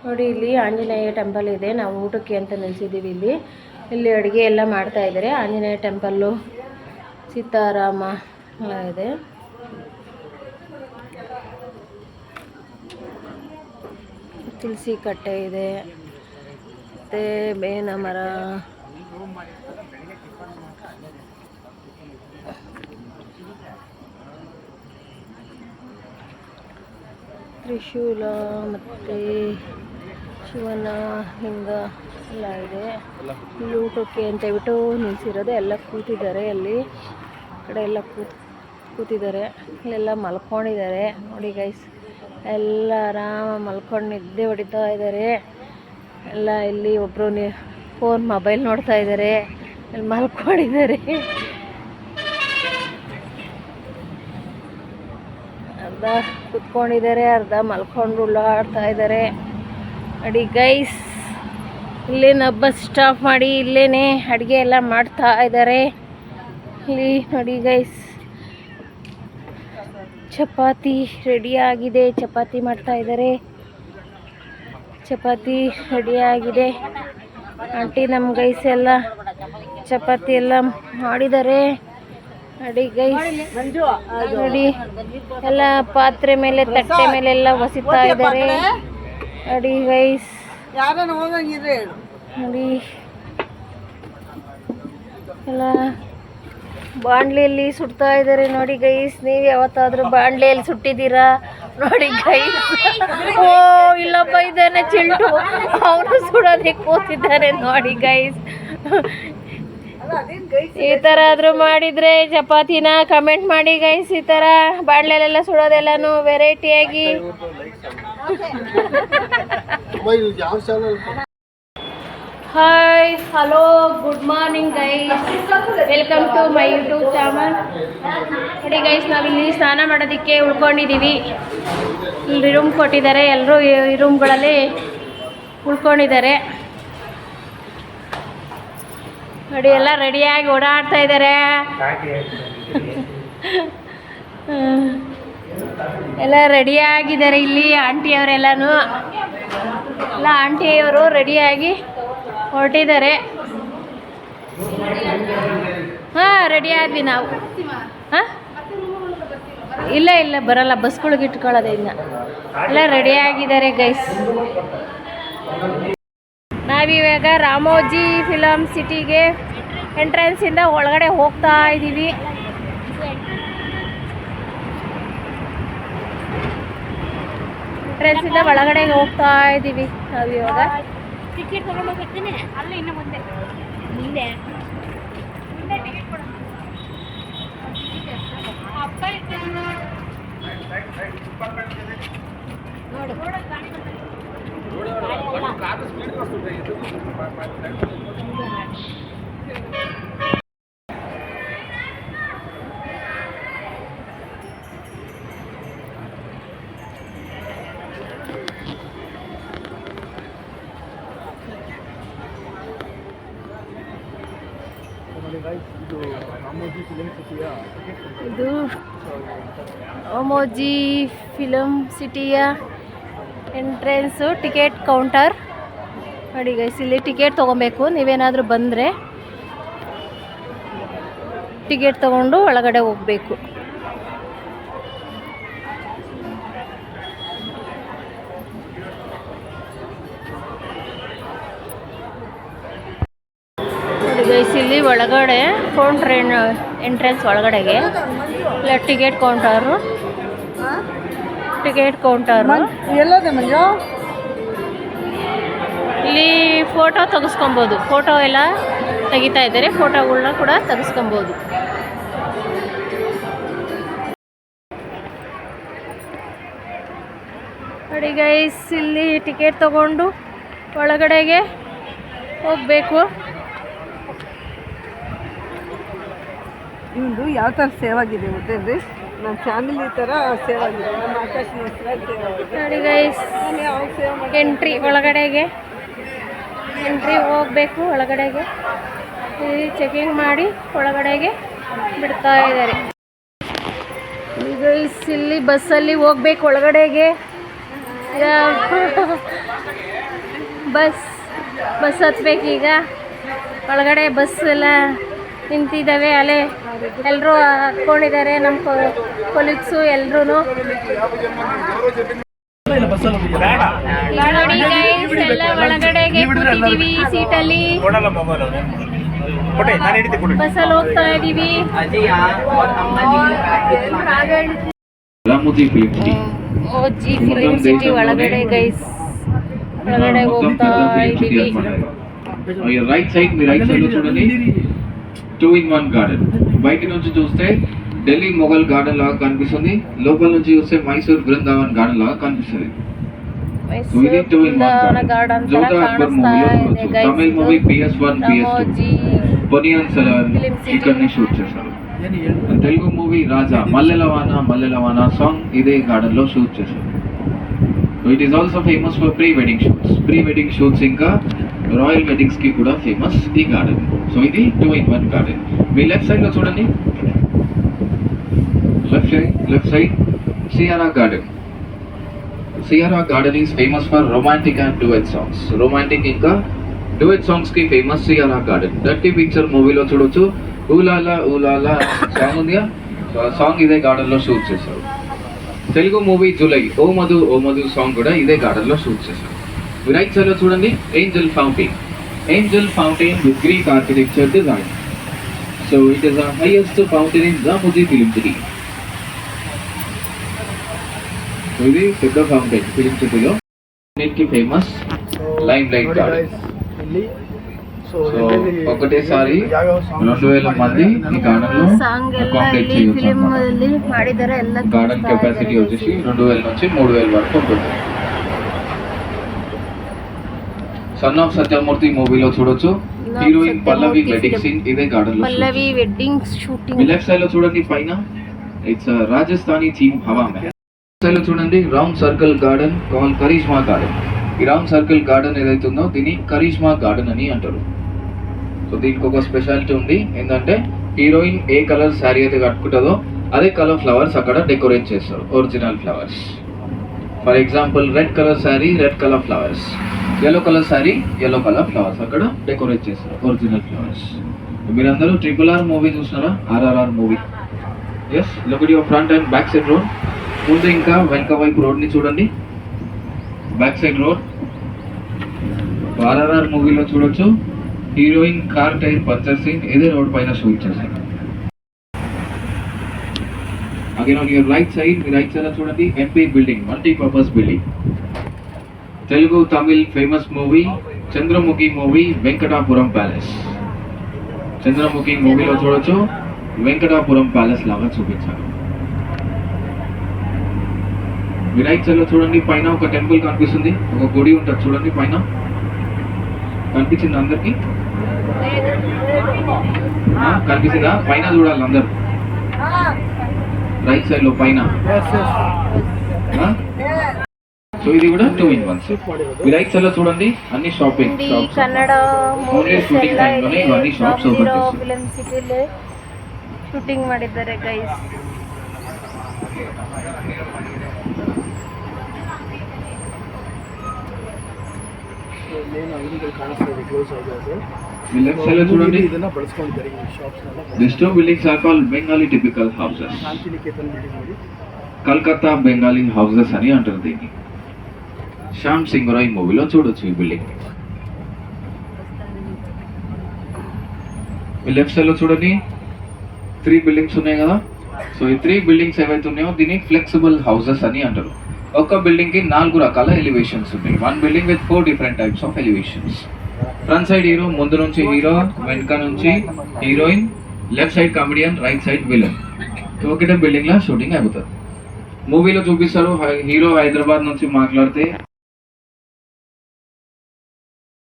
ನೋಡಿ ಇಲ್ಲಿ ಆಂಜನೇಯ ಟೆಂಪಲ್ ಇದೆ. ನಾವು ಊಟಕ್ಕೆ ಅಂತ ನಿಲ್ಸಿದ್ದೀವಿ. ಇಲ್ಲಿ ಅಡುಗೆ ಎಲ್ಲ ಮಾಡ್ತಾ ಇದ್ದಾರೆ. ಆಂಜನೇಯ ಟೆಂಪಲ್ಲು, ಸೀತಾರಾಮ ಎಲ್ಲ ಇದೆ. ತುಳಸಿ ಕಟ್ಟೆ ಇದೆ, ಮತ್ತು ಬೇವಿನ ಮರ, ತ್ರಿಶೂಲ ಮತ್ತು ಶಿವನ ಲಿಂಗ ಎಲ್ಲ ಇದೆ. ಇಲ್ಲಿ ಊಟಕ್ಕೆ ಅಂತ ಹೇಳ್ಬಿಟ್ಟು ನಿಲ್ಲಿಸಿರೋದು. ಎಲ್ಲ ಕೂತಿದ್ದಾರೆ, ಅಲ್ಲಿ ಕಡೆ ಎಲ್ಲ ಕೂತಿದ್ದಾರೆ. ಇಲ್ಲೆಲ್ಲ ಮಲ್ಕೊಂಡಿದ್ದಾರೆ. ನೋಡಿ ಗೈಸ್, ಎಲ್ಲ ಆರಾಮ ಮಲ್ಕೊಂಡು ನಿದ್ದೆ ಹೊಡಿತಾ ಇದ್ದಾರೆ. ಎಲ್ಲ ಇಲ್ಲಿ ಒಬ್ಬರು ಫೋನ್ ಮೊಬೈಲ್ ನೋಡ್ತಾ ಇದ್ದಾರೆ, ಇಲ್ಲಿ ಮಲ್ಕೊಂಡಿದ್ದಾರೆ. ಅರ್ಧ ಕುತ್ಕೊಂಡಿದ್ದಾರೆ, ಅರ್ಧ ಮಲ್ಕೊಂಡು ಉಳ್ಳಾಡ್ತಾ ಇದ್ದಾರೆ. ನೋಡಿ ಗೈಸ್, ಇಲ್ಲೇನು ಬಸ್ ಸ್ಟಾಪ್ ಮಾಡಿ ಇಲ್ಲೇನೆ ಅಡುಗೆ ಎಲ್ಲ ಮಾಡ್ತಾ ಇದ್ದಾರೆ. ಇಲ್ಲಿ ನೋಡಿ ಗೈಸ್, ಚಪಾತಿ ರೆಡಿಯಾಗಿದೆ. ಚಪಾತಿ ಮಾಡ್ತಾ ಇದ್ದಾರೆ. ಚಪಾತಿ ರೆಡಿಯಾಗಿದೆ. ಆಂಟಿ ನಮ್ಮ ಗೈಸ್ ಎಲ್ಲ ಚಪಾತಿ ಎಲ್ಲ ಮಾಡಿದ್ದಾರೆ. ನೋಡಿ ಗೈಸ್, ನೋಡಿ ಎಲ್ಲ ಪಾತ್ರೆ ಮೇಲೆ, ತಟ್ಟೆ ಮೇಲೆ ಎಲ್ಲ ಒಸಿತಾ ಇದ್ದಾರೆ. ನೋಡಿ ಗೈಸ್, ನೋಡಿ ಎಲ್ಲ ಬಾಣಲೆಯಲ್ಲಿ ಸುಡ್ತಾ ಇದ್ದಾರೆ. ನೋಡಿ ಗೈಸ್, ನೀವು ಯಾವತ್ತಾದರೂ ಬಾಣಲೆಯಲ್ಲಿ ಸುಟ್ಟಿದ್ದೀರಾ? ನೋಡಿ ಗೈಸ್, ಓ ಇಲ್ಲೊಬ್ಬ ಇದ್ದಾನೆ ಚಿಲ್ಟು, ಅವನು ಸುಡೋದಕ್ಕೆ ಕೂತಿದ್ದಾನೆ. ನೋಡಿ ಗೈಸ್, ಈ ಥರ ಆದರೂ ಮಾಡಿದರೆ ಚಪಾತಿನ ಕಮೆಂಟ್ ಮಾಡಿ ಗೈಸ್. ಈ ಥರ ಬಾಣಲೆಲ್ಲ ಸುಡೋದೆಲ್ಲನೂ ವೆರೈಟಿಯಾಗಿ. Hi, hello, good morning guys, welcome to my YouTube channel. ನೋಡಿ ಗೈಸ್, ನಾವಿಲ್ಲಿ ಸ್ನಾನ ಮಾಡೋದಕ್ಕೆ ಉಳ್ಕೊಂಡಿದ್ದೀವಿ. ಇಲ್ಲಿ ರೂಮ್ ಕೊಟ್ಟಿದ್ದಾರೆ. ಎಲ್ಲರೂ ಈ ರೂಮ್ಗಳಲ್ಲಿ ಉಳ್ಕೊಂಡಿದ್ದಾರೆ. ನೋಡಿ ಎಲ್ಲ ರೆಡಿಯಾಗಿ ಓಡಾಡ್ತಾ ಇದ್ದಾರೆ. ಎಲ್ಲ ರೆಡಿಯಾಗಿದ್ದಾರೆ. ಇಲ್ಲಿ ಆಂಟಿಯವರೆಲ್ಲನೂ ಎಲ್ಲ ಆಂಟಿಯವರು ರೆಡಿಯಾಗಿ ಹೊರಟಿದ್ದಾರೆ. ಹಾಂ, ರೆಡಿ ಆದ್ವಿ ನಾವು. ಹಾಂ, ಇಲ್ಲ ಬರಲ್ಲ, ಬಸ್ಗಳಿಗೆ ಇಟ್ಕೊಳ್ಳೋದೆ ಇನ್ನು. ಎಲ್ಲ ರೆಡಿಯಾಗಿದ್ದಾರೆ ಗೈಸ್. ನಾವಿವಾಗ ರಾಮೋಜಿ ಫಿಲಮ್ ಸಿಟಿಗೆ ಎಂಟ್ರೆನ್ಸಿಂದ ಒಳಗಡೆ ಹೋಗ್ತಾ ಇದ್ದೀವಿ. ಎಂಟ್ರೆನ್ಸಿಂದ ಒಳಗಡೆ ಹೋಗ್ತಾ ಇದ್ದೀವಿ ನಾವಿವಾಗ. ಟಿಕೆಟ್ ತಗೊಂಡು ಹೋಗ್ತೀನಿ. ಅಲ್ಲ ಇನ್ನು ಮುಂದೆ ಟಿಕೆಟ್ ಕೊಡ. ಅಪ್ಪ ನೋಡು ಇದು ರಾಮೋಜಿ ಫಿಲಮ್ ಸಿಟಿಯ ಎಂಟ್ರೆನ್ಸು, ಟಿಕೆಟ್ ಕೌಂಟರ್. ನೋಡಿ ಗೈಸ್, ಇಲ್ಲಿ ಟಿಕೆಟ್ ತೊಗೊಬೇಕು. ನೀವೇನಾದರೂ ಬಂದರೆ ಟಿಕೆಟ್ ತೊಗೊಂಡು ಒಳಗಡೆ ಹೋಗಬೇಕು. ನೋಡಿ ಗೈಸ್, ಇಲ್ಲಿ ಒಳಗಡೆ ಕೌಂಟ್ರ್, ಎಂಟ್ರೆನ್ಸ್ ಒಳಗಡೆಗೆ ಇಲ್ಲ ಟಿಕೆಟ್ ಕೌಂಟರು. ಇಲ್ಲಿ ಫೋಟೋ ತೆಗೆಸ್ಕೊಬೋದು. ಫೋಟೋ ಎಲ್ಲ ತೆಗಿತಾ ಇದ್ದಾರೆ. ಫೋಟೋಗಳನ್ನ ಕೂಡ ತೆಗೆಸ್ಕೊಬೋದು. ನೋಡಿ ಗೈಸ್, ಇಲ್ಲಿ ಟಿಕೆಟ್ ತಗೊಂಡು ಒಳಗಡೆಗೆ ಹೋಗಬೇಕು. ನಿಮ್ಮದು ಯಾವ ಥರ ಸೇವ್ ಆಗಿದೆ ಗೊತ್ತೇನ್ರಿ? ನಮ್ಮ ಫ್ಯಾಮಿಲಿ ಥರ ಸೇವ್ ಆಗಿದೆ. ನಮ್ಮ ಆಕಾಶನ ಹೆಸರಲ್ಲಿ ಸೇವ್ ಆಗಿದೆ. ನೋಡಿ ಗೈಸ್, ಎಂಟ್ರಿ ಒಳಗಡೆಗೆ ಹೋಗಬೇಕು. ಒಳಗಡೆಗೆ ಚೆಕಿಂಗ್ ಮಾಡಿ ಒಳಗಡೆಗೆ ಬಿಡ್ತಾ ಇದ್ದಾರೆ. ಗೈಸ್, ಇಲ್ಲಿ ಬಸ್ಸಲ್ಲಿ ಹೋಗ್ಬೇಕು ಒಳಗಡೆಗೆ. ಬಸ್ ಹತ್ಬೇಕೀಗ. ಒಳಗಡೆ ಬಸ್ ಎಲ್ಲ ನಿಂತಿದ್ದಾವೆ. ಅಲ್ಲೇ ಎಲ್ಲರೂ ಹತ್ಕೊಂಡಿದ್ದಾರೆ, ನಮ್ಮ ಕೊಲೀಗ್ಸು ಎಲ್ಲರೂ. ನೋಡಿ ಗೈಸ್, ಎಲ್ಲ ಒಳಗಡೆಗೆ ಕೂತಿದ್ದೀವಿ ಸೀಟಲ್ಲಿ. ಬಸ್ಸಲ್ಲಿ ಹೋಗ್ತಾ ಇದ್ದೀವಿ. Ramoji film city G film city ಒಳಗಡೆ ಗೈಸ್, ಒಳಗಡೆ ಹೋಗ್ತಾ ಇದ್ದೀವಿ. రైట్ సైడ్ మీ రైట్ సైడ్ లో చూడండి 2-in-1 గార్డెన్. బయట నుంచి చూస్తే ఢిల్లీ మొఘల్ గార్డెన్ లాగా కనిపిస్తుంది, లోపల నుంచి చూస్తే మైసూర్ బృందావన్ గార్డెన్ లాగా కనిపిస్తుంది. ఇది 2-in-1 గార్డెన్. జోధా అక్బర్ మూవీలో చూడొచ్చు. తమిళ movie PS1 PS2 Ponniyin Selvan ఇక్కడనే షూట్ చేశారు. తెలుగు మూవీ రాజా మల్లెలవాన సాంగ్ ఇదే గార్డెన్ లో షూట్ చేశారు. It is also famous for pre wedding shoots ఇంకా రాయల్ వెడ్డింగ్స్ కి కూడా ఫేమస్ ఈ గార్డెన్. సో ఇది 2-in-1 గార్డెన్. మీ లెఫ్ట్ సైడ్ లో చూడండి, left side Sierra garden. Sierra garden is famous for romantic and డ్యూయెట్ songs. Romantic ఇంకా డ్యూయెట్ songs కి famous Sierra garden. Dirty picture మూవీలో చూడొచ్చు, ఊలాలా సాంగ్ ఉంది. సాంగ్ ఇదే గార్డెన్ లో షూట్ చేశారు. తెలుగు మూవీ జూలై ఓ మధు సాంగ్ కూడా ఇదే గార్డెన్ లో షూట్ చేశారు. రైట్ సైడ్ లో చూడండి Angel fountain with Greek architecture design. So it is the highest fountain in Ramoji film city. ఇది పెద్ద ఫౌంటైన్ ఫిలిం సిటీలో. కి famous lime light garden. So ఒకటేసారి 2000 మంది ఈ గార్డెన్ లో అకామిడేట్ చేయొచ్చు. గార్డెన్ కెపాసిటీ వచ్చేసి 2000 నుంచి 3000 వరకు ఉంటుంది. సన్ ఆఫ్ సత్యమూర్తి మూవీలో చూడొచ్చు హీరోయిన్ పల్లవి వెడ్డింగ్ సీన్ ఇదే గార్డెన్ లో. పల్లవి వెడ్డింగ్ షూటింగ్. లెఫ్ట్ సైడ్ లో చూడండి పైన it's Rajasthani theme Hawa Mahal. Side లో చూడండి round circle garden call Karishma garden. ఈ రౌండ్ సర్కిల్ గార్డెన్ ఏదైతే ఉందో దీన్ని కరిష్మా గార్డెన్ అని అంటారు. సో దీనికి ఒక స్పెషాలిటీ ఉంది, ఏంటంటే హీరోయిన్ ఏ కలర్ శారీ అయితే కట్టుకుంటుందో అదే కలర్ ఫ్లవర్స్ అక్కడ డెకరేట్ చేస్తారు, original flowers. For example red colour sari, red colour flowers. yellow colour sari, yellow colour flowers అక్కడ డెకరేట్ చేస్తారు, ఒరిజినల్ ఫ్లవర్స్. మీరందరూ RRR మూవీ చూసినారా? RRR movie. Yes, look at your front and back side road. ముందు ఇంకా వెనక వైపు road ని చూడండి, బ్యాక్ సైడ్ రోడ్. RRR మూవీలో చూడొచ్చు heroine car tyre puncture scene ఇదే రోడ్ పైన షూట్ చేశారు. Again on your right side, మీ రైట్ సైడ్ చూడండి MP building, multipurpose building. Telugu Tamil famous movie Chandramukhi movie Venkatapuram palace. Chandramukhi మూవీలో చూడొచ్చు వెంకటాపురం ప్యాలెస్ లాగా చూపించారు. మీ రైట్ సైడ్ లో చూడండి పైన ఒక టెంపుల్ కనిపిస్తుంది, ఒక గుడి ఉంటుంది చూడండి పైన. కనిపించింది అందరికి? కనిపిస్తుందా? పైన చూడాలి అందరు, రైట్ సైడ్ లో పైన. సో ఇది కూడా 2-in-1. మీ రైట్ సైడ్ లో చూడండి అన్ని shopping shops. Kannada only shooting time లోనే ఇవన్నీ షాప్స్ ఓపెన్ చేస్తారు. ಫಿಲಂ ಸಿಟಿಲಿ ಶೂಟಿಂಗ್ ಮಾಡಿದ್ದಾರೆ ಗೈಸ್. మీ లెఫ్ట్ సైడ్ లో చూడండి this two buildings are called Bengali typical houses. Calcutta Bengali houses అని అంటారు దీన్ని. శ్యామ్ సింగ్ రాయ్ మూవీలో చూడొచ్చు ఈ బిల్డింగ్. మీ లెఫ్ట్ సైడ్ లో చూడండి 3 బిల్డింగ్స్ ఉన్నాయి కదా. సో ఈ 3 బిల్డింగ్స్ ఏవైతే ఉన్నాయో దీన్ని ఫ్లెక్సిబుల్ హౌసెస్ అని అంటారు. ఒక బిల్డింగ్ కి 4 రకాల ఎలివేషన్స్ ఉన్నాయి. 1 building with 4 different types of elevations. Front side hero, ముందు నుంచి హీరో, వెనక నుంచి heroine, left side comedian, right side villain. ఒకటే బిల్డింగ్ లా షూటింగ్ అయిపోతుంది. మూవీలో చూపిస్తారు హీరో హైదరాబాద్ నుంచి మాట్లాడితే